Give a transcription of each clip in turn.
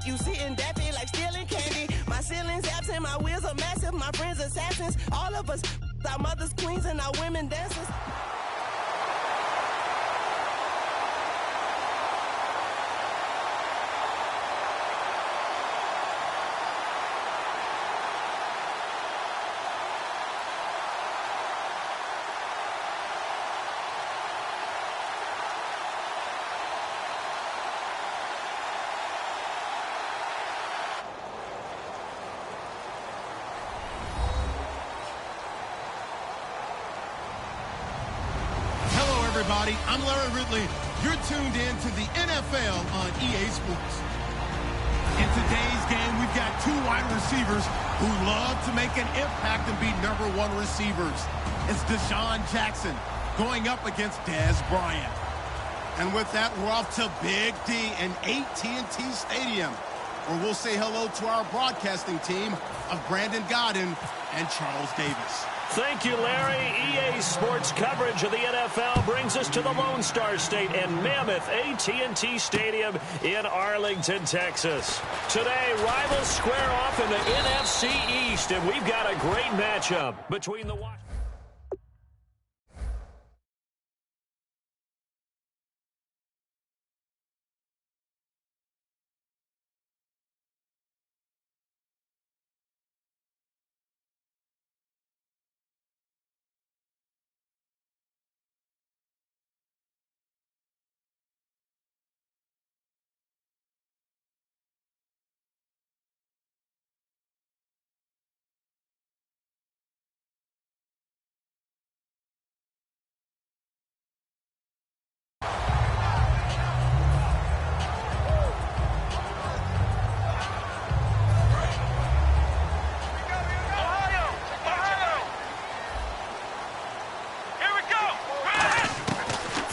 make you sit and daffy like stealing candy. My ceiling's absent, my wheels are massive, my friends assassins. All of us, our mothers queens and our women dancers. Everybody, I'm Larry Ridley. You're tuned in to the NFL on EA Sports. In today's game, we've got two wide receivers who love to make an impact and be #1 receivers. It's Deshaun Jackson going up against Dez Bryant. And with that, we're off to Big D in AT&T Stadium, where we'll say hello to our broadcasting team of Brandon Godden and Charles Davis. Thank you, Larry. EA Sports coverage of the NFL brings us to the Lone Star State and Mammoth AT&T Stadium in Arlington, Texas. Today, rivals square off in the NFC East, and we've got a great matchup between the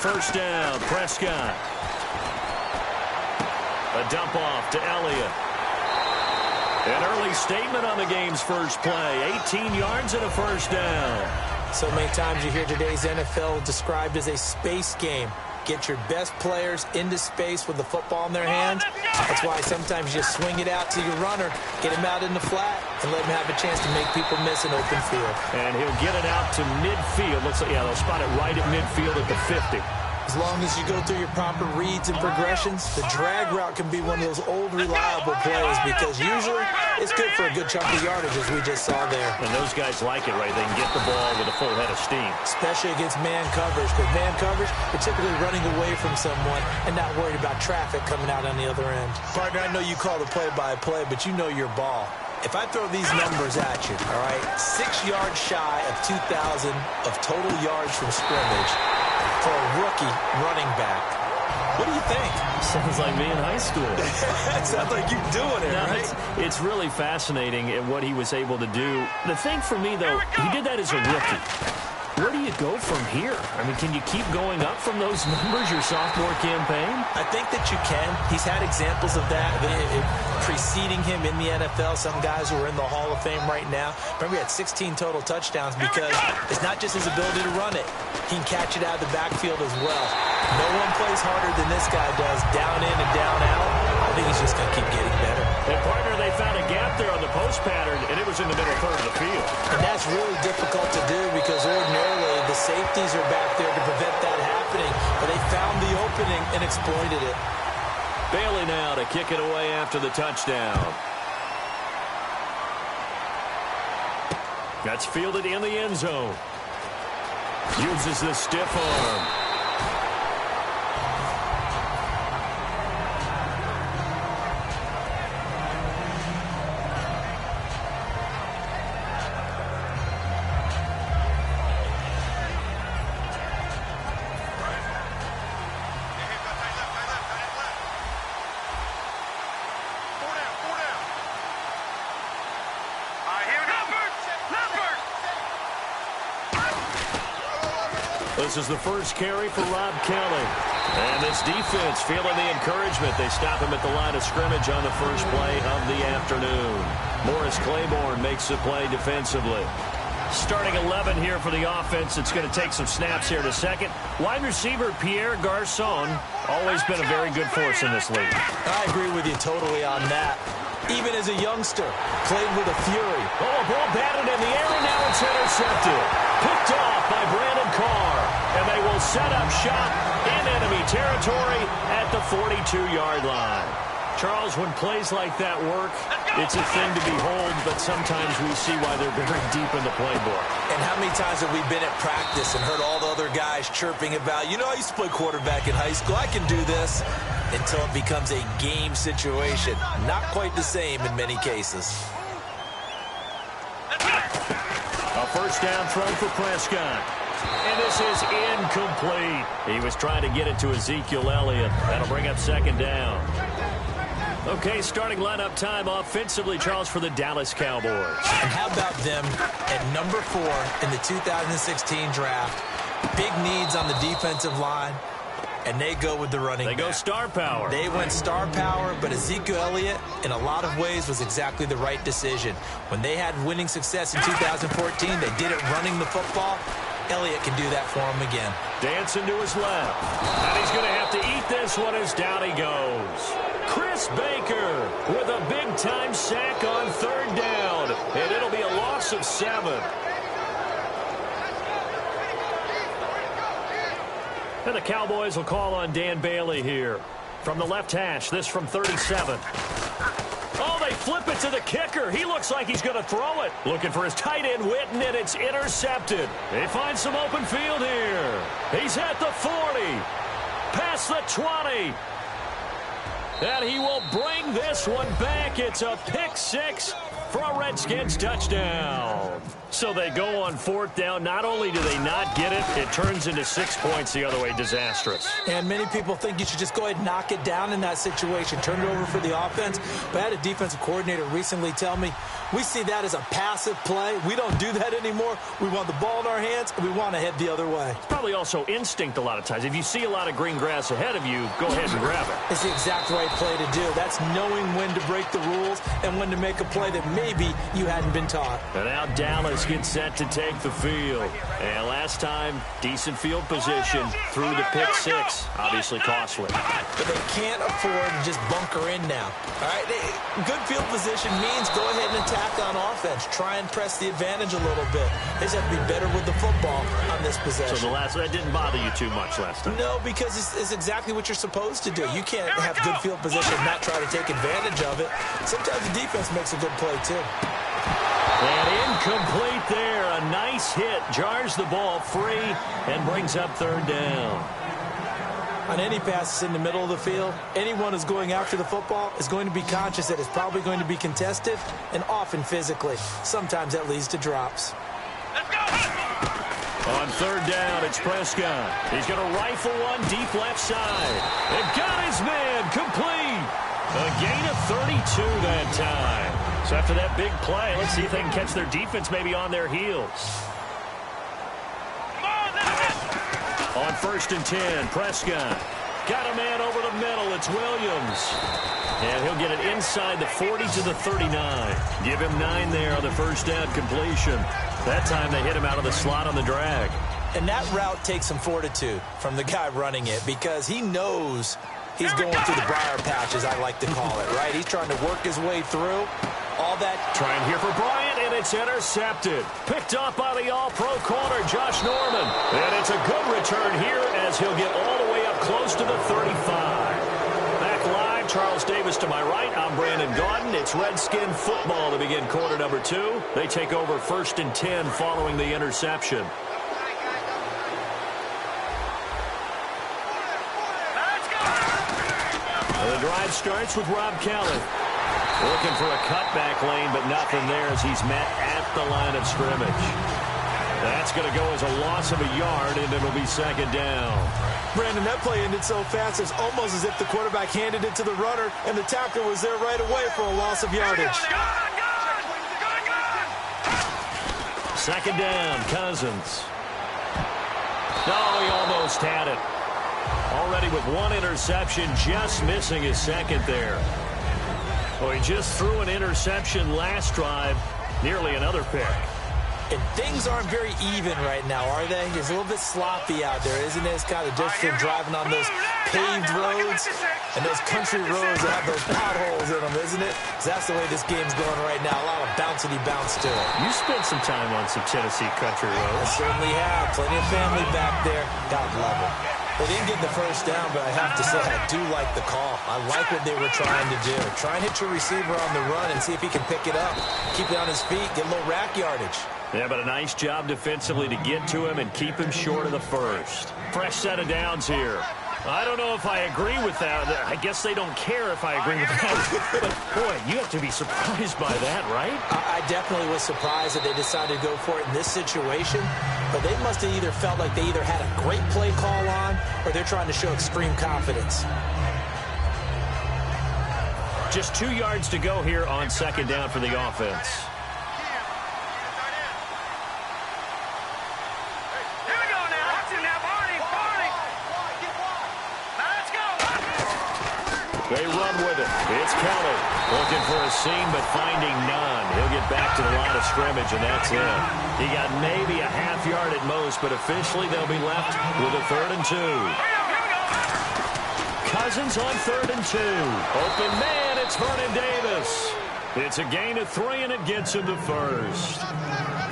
First down, Prescott. A dump off to Elliott. An early statement on the game's first play. 18 yards and a first down. So many times you hear today's NFL described as a space game. Get your best players into space with the football in their hands. That's why sometimes you just swing it out to your runner, get him out in the flat, and let him have a chance to make people miss an open field. And he'll get it out to midfield. Looks like, yeah, they'll spot it right at midfield at the 50. As long as you go through your proper reads and progressions, the drag route can be one of those old reliable plays because usually it's good for a good chunk of yardage, as we just saw there. And those guys like it, right? They can get the ball with a full head of steam. Especially against man coverage, because man coverage, you're typically running away from someone and not worried about traffic coming out on the other end. Partner, I know you call the play-by-play, but you know your ball. If I throw these numbers at you, all right, 6 yards shy of 2,000 of total yards from scrimmage for a rookie running back. What do you think? Sounds like me in high school. It sounds like you doing it, right? It's really fascinating at what he was able to do. The thing for me, though, he did that as a rookie. Where do you go from here? I mean, can you keep going up from those numbers your sophomore campaign? I think that you can. He's had examples of that preceding him in the NFL. Some guys who are in the Hall of Fame right now. Remember, he had 16 total touchdowns because it's not just his ability to run it. He can catch it out of the backfield as well. No one plays harder than this guy does, down in and down out. I think he's just going to keep getting better. And, partner, they found a gap there on the post pattern, and it was in the middle third of the field. And that's really difficult to do because ordinarily the safeties are back there to prevent that happening. But they found the opening and exploited it. Bailey now to kick it away after the touchdown. That's fielded in the end zone. Uses the stiff arm. This is the first carry for Rob Kelly. And this defense feeling the encouragement. They stop him at the line of scrimmage on the first play of the afternoon. Morris Claiborne makes the play defensively. Starting 11 here for the offense. It's going to take some snaps here in a second. Wide receiver Pierre Garçon Always been a very good force in this league. I agree with you totally on that. Even as a youngster, played with a fury. Oh, a ball batted in the air, and now it's intercepted. Picked off by Brandon Carr. And they will set up shop in enemy territory at the 42-yard line. Charles, when plays like that work, it's a thing to behold, but sometimes we see why they're very deep in the playbook. And how many times have we been at practice and heard all the other guys chirping about, you know, I used to play quarterback in high school, I can do this, until it becomes a game situation. Not quite the same in many cases. A first down throw for Prescott. And this is incomplete. He was trying to get it to Ezekiel Elliott. That'll bring up second down. Okay, starting lineup time offensively, Charles, for the Dallas Cowboys. And how about them at number 4 in the 2016 draft? Big needs on the defensive line, and they go with the running back. They go star power. They went star power, but Ezekiel Elliott, in a lot of ways, was exactly the right decision. When they had winning success in 2014, they did it running the football. Elliott can do that for him again. Dancing to his left. And he's going to have to eat this one as down he goes. Chris Baker with a big-time sack on third down. And it'll be a loss of 7. And the Cowboys will call on Dan Bailey here. From the left hash, this from 37. Oh, they flip it to the kicker. He looks like he's going to throw it. Looking for his tight end, Witten, and it's intercepted. They find some open field here. He's at the 40. Past the 20. And he will bring this one back. It's a pick 6 for a Redskins touchdown. So they go on fourth down. Not only do they not get it, it turns into 6 points the other way. Disastrous. And many people think you should just go ahead and knock it down in that situation. Turn it over for the offense. But I had a defensive coordinator recently tell me, we see that as a passive play. We don't do that anymore. We want the ball in our hands, and we want to head the other way. It's probably also instinct a lot of times. If you see a lot of green grass ahead of you, go ahead and grab it. It's the exact right play to do. That's knowing when to break the rules and when to make a play that maybe you hadn't been taught. And now Dallas gets set to take the field. And last time, decent field position through the pick 6. Obviously costly. But they can't afford to just bunker in now. All right, good field position means go ahead and attack on offense. Try and press the advantage a little bit. They just have to be better with the football on this possession. So that didn't bother you too much last time? No, because it's exactly what you're supposed to do. You can't have good field position and not try to take advantage of it. Sometimes the defense makes a good play, too. And incomplete there. A nice hit. Jars the ball free and brings up third down. On any passes in the middle of the field, anyone who's going after the football is going to be conscious that it's probably going to be contested and often physically. Sometimes that leads to drops. On third down, it's Prescott. He's going to rifle one deep left side. They've got his man complete. A gain of 32 that time. So after that big play, let's see if they can catch their defense maybe on their heels. On first and 10, Prescott. Got a man over the middle. It's Williams. And he'll get it inside the 40 to the 39. Give him 9 there on the first down completion. That time they hit him out of the slot on the drag. And that route takes some fortitude from the guy running it because he knows he's going through the briar patch, as I like to call it, right? He's trying to work his way through all that. Trying here for Bryant, and it's intercepted. Picked off by the all-pro corner, Josh Norman. And it's a good return here as he'll get all the way up close to the 35. Back live, Charles Davis to my right. I'm Brandon Gaudin. It's Redskin football to begin quarter number 2. They take over first and 10 following the interception. The drive starts with Rob Kelly. Looking for a cutback lane, but nothing there as he's met at the line of scrimmage. That's going to go as a loss of a yard, and it'll be second down. Brandon, that play ended so fast, it's almost as if the quarterback handed it to the runner, and the tackler was there right away for a loss of yardage. Second down, Cousins. No, he almost had it. Already with one interception, just missing his second there. Well, he just threw an interception last drive, nearly another pick. And things aren't very even right now, are they? It's a little bit sloppy out there, isn't it? It's kind of different driving on those paved roads and those country roads that have those potholes in them, isn't it? 'Cause that's the way this game's going right now. A lot of bouncy bounce to it. You spent some time on some Tennessee country roads. I certainly have. Plenty of family back there. God love it. They didn't get the first down, but I have to say I do like the call. I like what they were trying to do. Try and hit your receiver on the run and see if he can pick it up. Keep it on his feet, get a little rack yardage. Yeah, but a nice job defensively to get to him and keep him short of the first. Fresh set of downs here. I don't know if I agree with that. I guess they don't care if I agree with that. But, boy, you have to be surprised by that, right? I definitely was surprised that they decided to go for it in this situation. But they must have either felt like they either had a great play call on or they're trying to show extreme confidence. Just 2 yards to go here on second down for the offense. They run with it. It's Kelly looking for a seam, but finding none. He'll get back to the line of scrimmage, and that's it. He got maybe a half yard at most, but officially they'll be left with a 3rd and 2. Cousins on 3rd and 2. Open man, it's Vernon Davis. It's a gain of 3, and it gets him to first.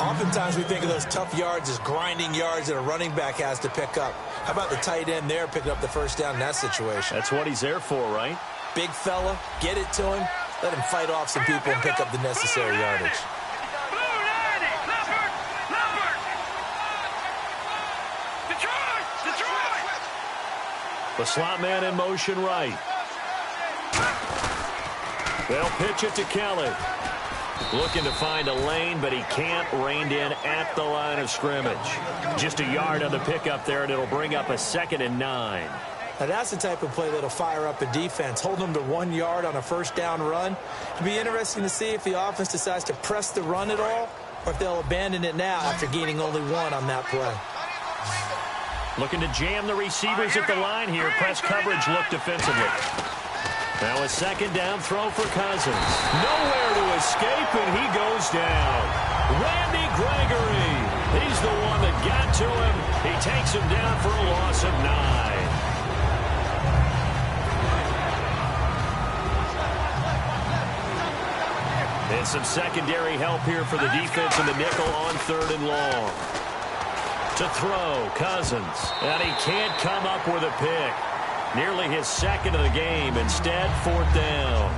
Oftentimes we think of those tough yards as grinding yards that a running back has to pick up. How about the tight end there picking up the first down in that situation? That's what he's there for, right? Big fella, get it to him, let him fight off some people and pick up the necessary yardage. The slot man in motion right. They'll pitch it to Kelly. Looking to find a lane, but he can't. Reined in at the line of scrimmage. Just a yard on the pickup there, and it'll bring up a 2nd and 9. Now that's the type of play that'll fire up a defense. Hold them to 1 yard on a first down run. It'll be interesting to see if the offense decides to press the run at all or if they'll abandon it now after gaining only 1 on that play. Looking to jam the receivers at the line here. Press coverage look defensively. Now a 2nd down throw for Cousins. Nowhere to escape, and he goes down. Randy Gregory. He's the one that got to him. He takes him down for a loss of 9. And some secondary help here for the defense in the nickel on 3rd and long. To throw, Cousins. And he can't come up with a pick. Nearly his 2nd of the game. Instead, 4th down.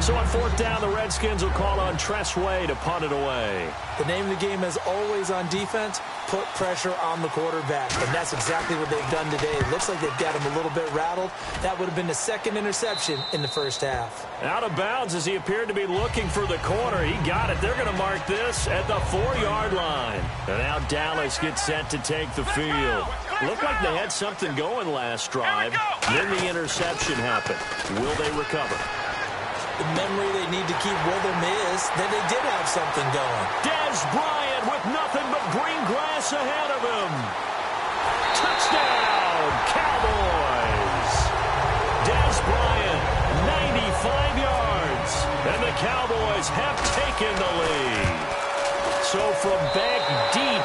So on 4th down, the Redskins will call on Tress Way to punt it away. The name of the game is always on defense, put pressure on the quarterback. And that's exactly what they've done today. It looks like they've got him a little bit rattled. That would have been the 2nd interception in the first half. Out of bounds as he appeared to be looking for the corner. He got it. They're going to mark this at the 4-yard line. And now Dallas gets set to take the field. Looked like they had something going last drive. Then the interception happened. Will they recover? The memory they need to keep with them is that they did have something going. Dez Bryant with nothing but green grass ahead of him. Touchdown, Cowboys. Dez Bryant, 95 yards. And the Cowboys have taken the lead. So from back deep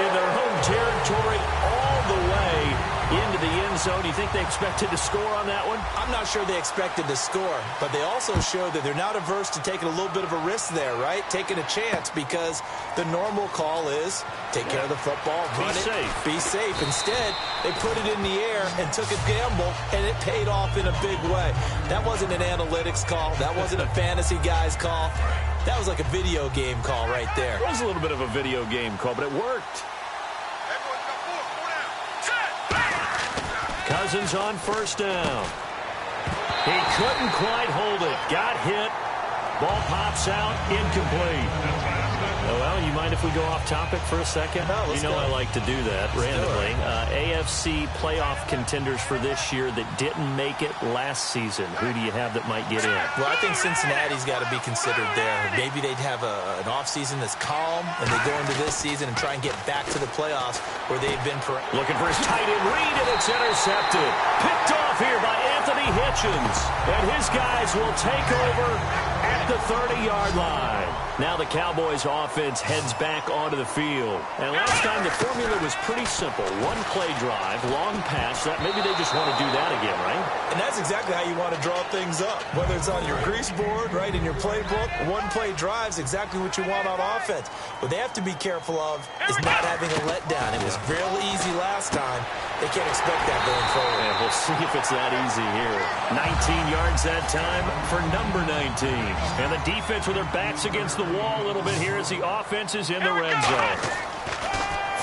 in their home territory all the way into the end zone, do you think they expected to score on that one? I'm not sure they expected to score, but they also showed that they're not averse to taking a little bit of a risk there, right? Taking a chance, because the normal call is take care of the football, run it, be safe. Instead, they put it in the air and took a gamble, and it paid off in a big way. That wasn't an analytics call. That wasn't a fantasy guy's call. That was like a video game call right there. It was a little bit of a video game call, but it worked. Cousins on 1st down. He couldn't quite hold it. Got hit. Ball pops out. Incomplete. Oh, well, you mind if we go off topic for a second? No, you know go. I like to do that randomly. AFC playoff contenders for this year that didn't make it last season. Who do you have that might get in? Well, I think Cincinnati's got to be considered there. Maybe they'd have an offseason that's calm, and they go into this season and try and get back to the playoffs where they've been. Looking for his tight end read, and it's intercepted. Picked off here by Anthony Hitchens. And his guys will take over at the 30-yard line. Now the Cowboys offense heads back onto the field. And last time the formula was pretty simple. One play drive, long pass. That maybe they just want to do that again, right? And that's exactly how you want to draw things up. Whether it's on your grease board, right, in your playbook, one play drive is exactly what you want on offense. What they have to be careful of is not having a letdown. It was real easy last time. They can't expect that going forward. And we'll see if it's that easy here. 19 yards that time for number 19. And the defense with their backs against the wall a little bit here as the offense is in the red zone.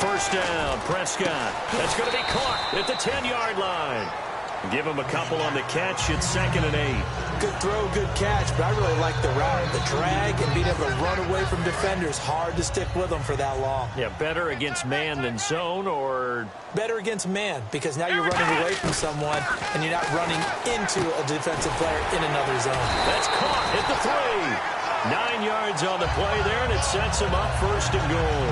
First down, Prescott. That's going to be caught at the 10-yard line. Give him a couple on the catch. It's 2nd and 8. Good throw, good catch, but I really like the route. The drag and being able to run away from defenders. Hard to stick with them for that long. Yeah, better against man than zone, or? Better against man, because now you're running away from someone and you're not running into a defensive player in another zone. That's caught at the 3. 9 yards on the play there, and it sets him up 1st and goal.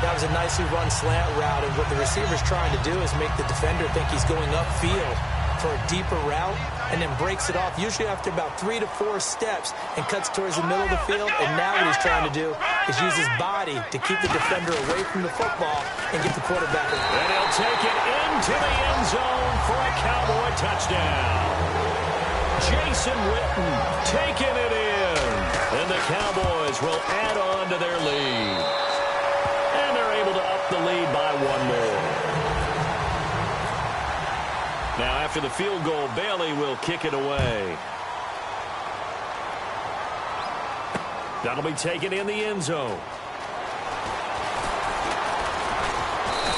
That was a nicely run slant route, and what the receiver's trying to do is make the defender think he's going upfield for a deeper route, and then breaks it off, usually after about 3 to 4 steps, and cuts towards the middle of the field. And now what he's trying to do is use his body to keep the defender away from the football and get the quarterback. And he'll take it into the end zone for a Cowboy touchdown. Jason Witten taking it in, and the Cowboys will add on to their lead. And they're able to up the lead by 1 more. Now, after the field goal, Bailey will kick it away. That'll be taken in the end zone.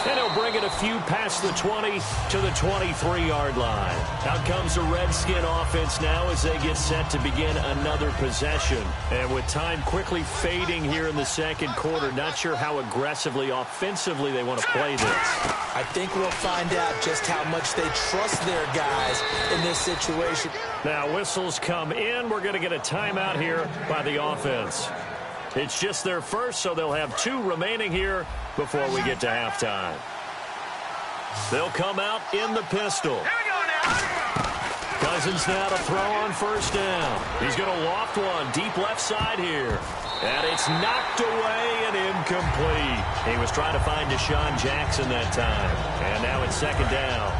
And he'll bring it a few past the 20 to the 23-yard line. Out comes the Redskin offense now as they get set to begin another possession. And with time quickly fading here in the second quarter, not sure how aggressively, offensively they want to play this. I think we'll find out just how much they trust their guys in this situation. Now whistles come in. We're going to get a timeout here by the offense. It's just their first, so they'll have 2 remaining here before we get to halftime. They'll come out in the pistol. Cousins now to throw on first down. He's going to loft one deep left side here. And it's knocked away and incomplete. He was trying to find Deshaun Jackson that time. And now it's 2nd down.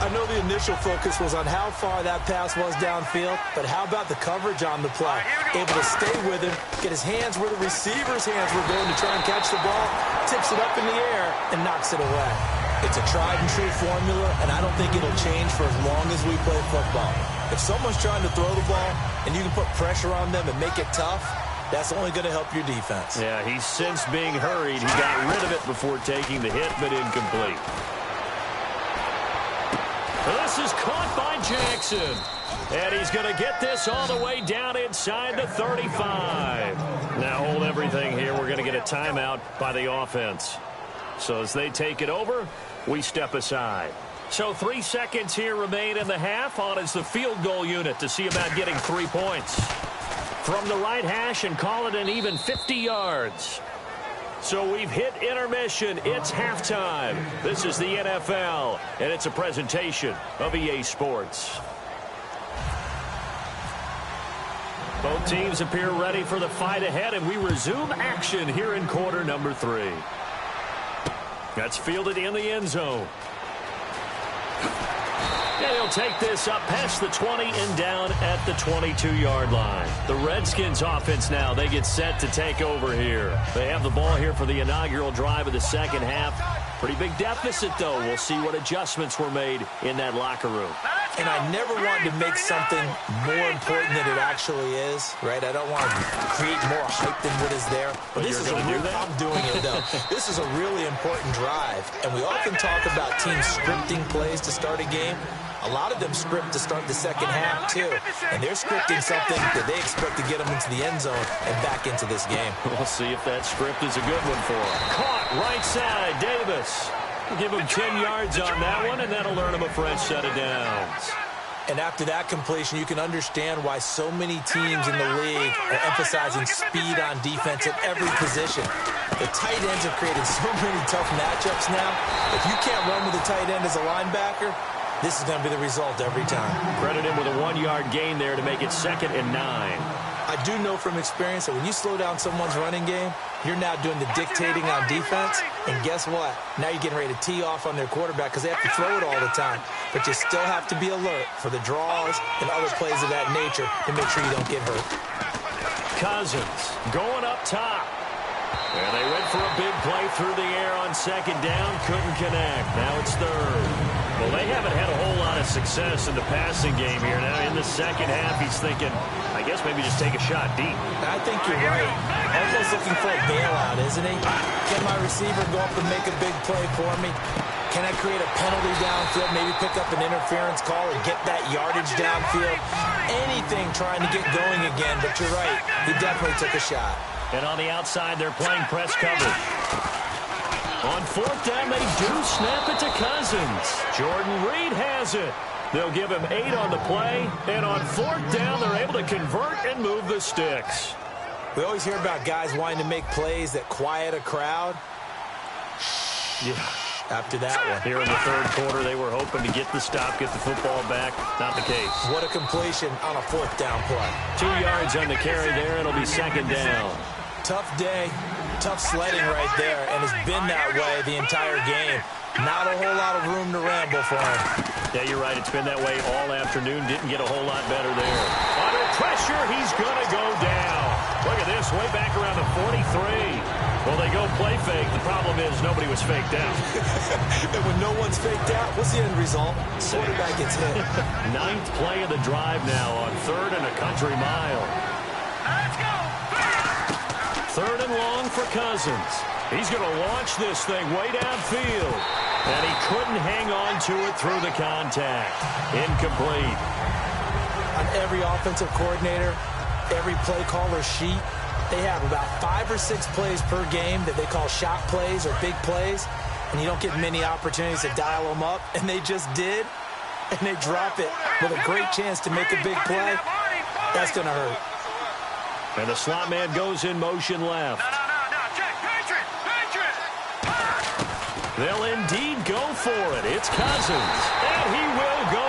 I know the initial focus was on how far that pass was downfield, but how about the coverage on the play? Able to stay with him, get his hands where the receiver's hands were going to try and catch the ball, tips it up in the air, and knocks it away. It's a tried-and-true formula, and I don't think it'll change for as long as we play football. If someone's trying to throw the ball, and you can put pressure on them and make it tough, that's only going to help your defense. Yeah, he's since being hurried. He got rid of it before taking the hit, but incomplete. This is caught by Jackson. And he's going to get this all the way down inside the 35. Now hold everything here. We're going to get a timeout by the offense. So as they take it over, we step aside. So 3 seconds here remain in the half. On is the field goal unit to see about getting 3 points. From the right hash and call it an even 50 yards. So we've hit intermission. It's halftime. This is the NFL, and it's a presentation of EA Sports. Both teams appear ready for the fight ahead, and we resume action here in quarter number 3. That's fielded in the end zone. And he'll take this up past the 20 and down at the 22-yard line. The Redskins offense now, they get set to take over here. They have the ball here for the inaugural drive of the second half. Pretty big deficit, though. We'll see what adjustments were made in that locker room. And I never want to make something more important than it actually is, right? I don't want to create more hype than what is there. But this is I'm doing it, though. This is a really important drive. And we often talk about teams scripting plays to start a game. A lot of them script to start the second half, too. And they're scripting something that they expect to get them into the end zone and back into this game. We'll see if that script is a good one for them. Caught right side, Davis. Give him 10 yards on that one, and that'll earn him a fresh set of downs. And after that completion, you can understand why so many teams in the league are emphasizing speed on defense at every position. The tight ends have created so many tough matchups now. If you can't run with a tight end as a linebacker, this is going to be the result every time. Credit him with a 1-yard gain there to make it 2nd and 9. I I do know from experience that when you slow down someone's running game, you're now doing the dictating on defense. And guess what? Now you're getting ready to tee off on their quarterback because they have to throw it all the time. But you still have to be alert for the draws and other plays of that nature to make sure you don't get hurt. Cousins going up top. And they went for a big play through the air on second down. Couldn't connect. Now it's third. Well, they haven't had a whole lot of success in the passing game here. Now in the second half, he's thinking, I guess maybe just take a shot deep. I think you're right. Almost looking for a bailout, isn't he? Can my receiver go up and make a big play for me? Can I create a penalty downfield, maybe pick up an interference call and get that yardage downfield? Anything trying to get going again, but you're right. He definitely took a shot. And on the outside, they're playing press coverage. On fourth down, they do snap it to Cousins. Jordan Reed has it. They'll give him 8 on the play. And on fourth down, they're able to convert and move the sticks. We always hear about guys wanting to make plays that quiet a crowd. Yeah. After that one. Here in the third quarter, they were hoping to get the stop, get the football back. Not the case. What a completion on a fourth down play. 2 yards on the carry there. It'll be second down. Tough day, tough sledding right there, and it's been that way the entire game. Not a whole lot of room to ramble for him. Yeah, you're right. It's been that way all afternoon. Didn't get a whole lot better there. Under pressure, he's going to go down. Look at this, way back around the 43. Well, they go play fake. The problem is nobody was faked out. And when no one's faked out, what's the end result? Quarterback gets hit. 9th play of the drive now on 3rd and a country mile. Let's go. 3rd and long for Cousins. He's going to launch this thing way downfield. And he couldn't hang on to it through the contact. Incomplete. On every offensive coordinator, every play caller sheet, they have about 5 or 6 plays per game that they call shot plays or big plays. And you don't get many opportunities to dial them up. And they just did. And they drop it with a great chance to make a big play. That's going to hurt. And the slot man goes in motion left. No, check, Patriot. They'll indeed go for it. It's Cousins. And he will go